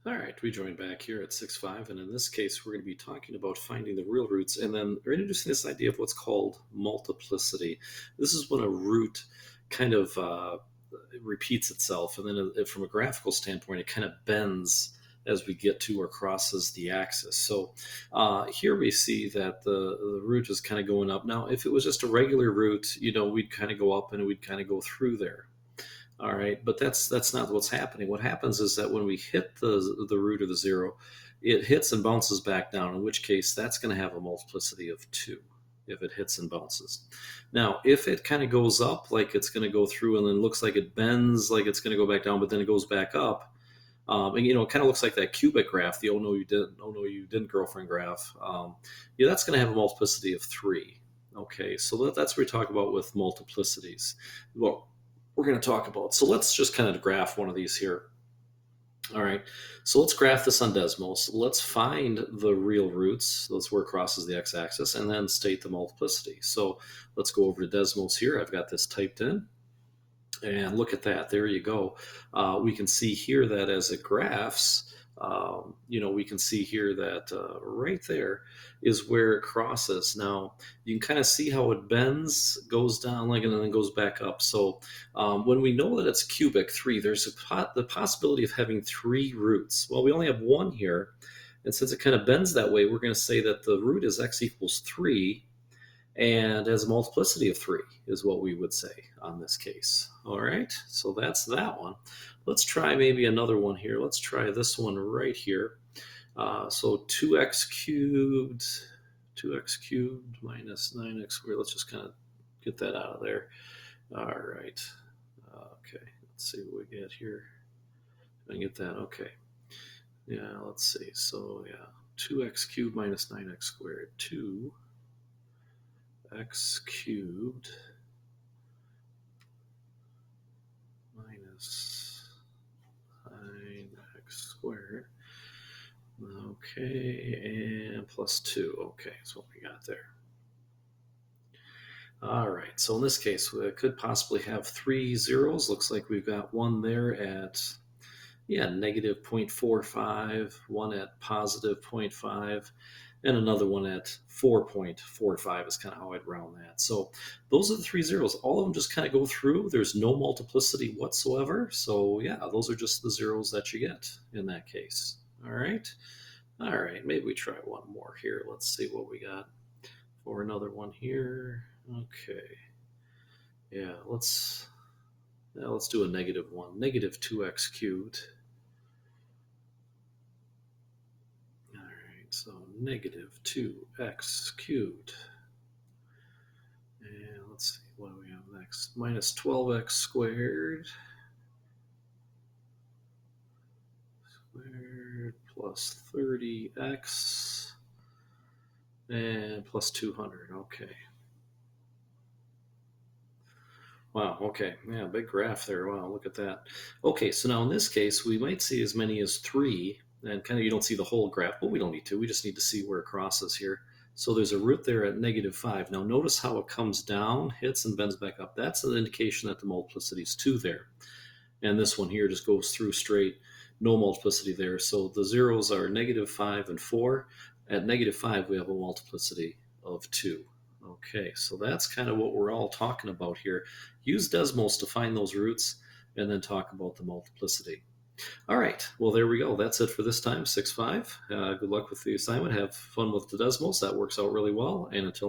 All right, we join back here at 6.5, and in this case, we're going to be talking about finding the real roots, and then we're introducing this idea of what's called multiplicity. This is when a root kind of repeats itself, and then from a graphical standpoint, it kind of bends as we get to or crosses the axis. So here we see that the root is kind of going up. Now, if it was just a regular root, we'd kind of go up and we'd kind of go through there. All right, but that's not what's happening. What happens is that when we hit the root of the zero, it hits and bounces back down, in which case that's going to have a multiplicity of 2 if it hits and bounces. Now, if it kind of goes up like it's going to go through and then looks like it bends like it's going to go back down, but then it goes back up, and it kind of looks like that cubic graph, the oh no you didn't girlfriend graph. That's going to have a multiplicity of 3. Okay, so that's what we talk about with multiplicities. Well, we're going to talk about. So let's just kind of graph one of these here. All right, so let's graph this on Desmos. Let's find the real roots. That's where it crosses the x-axis, and then state the multiplicity. So let's go over to Desmos here. I've got this typed in. And look at that. There you go. We can see here that as it graphs, we can see here that right there is where it crosses. Now, you can kind of see how it bends, goes down, and then goes back up. So when we know that it's cubic 3, there's the possibility of having 3 roots. Well, we only have 1 here. And since it kind of bends that way, we're going to say that the root is x equals 3. And as a multiplicity of 3 is what we would say on this case. All right, so that's that one. Let's try maybe another one here. Let's try this one right here. So 2x cubed minus 9x squared. Let's just kind of get that out of there. All right. Okay, let's see what we get here. I can get that. Okay. Yeah, let's see. So yeah, 2x cubed minus 9x squared. 2x cubed minus 9x squared. Okay, and plus 2. Okay, that's what we got there. All right, so in this case, we could possibly have 3 zeros. Looks like we've got one there at, negative 0.45, one at positive 0.5, and another one at 4.45 is kind of how I'd round that. So those are the 3 zeros. All of them just kind of go through. There's no multiplicity whatsoever. So yeah, those are just the zeros that you get in that case. All right. Maybe we try one more here. Let's see what we got for another one here. Okay. Yeah, let's do a negative 1. Negative 2x cubed. So negative 2x cubed. And let's see, what do we have next? Minus 12x squared. Plus 30x. And plus 200. Okay. Wow, okay. Yeah, big graph there. Wow, look at that. Okay, so now in this case, we might see as many as 3. And kind of you don't see the whole graph, but we don't need to. We just need to see where it crosses here. So there's a root there at negative 5. Now notice how it comes down, hits, and bends back up. That's an indication that the multiplicity is 2 there. And this one here just goes through straight, no multiplicity there. So the zeros are negative 5 and 4. At negative 5, we have a multiplicity of 2. Okay, so that's kind of what we're all talking about here. Use Desmos to find those roots and then talk about the multiplicity. All right, well, there we go. That's it for this time, 6.5. Good luck with the assignment. Have fun with the Desmos. That works out really well. And until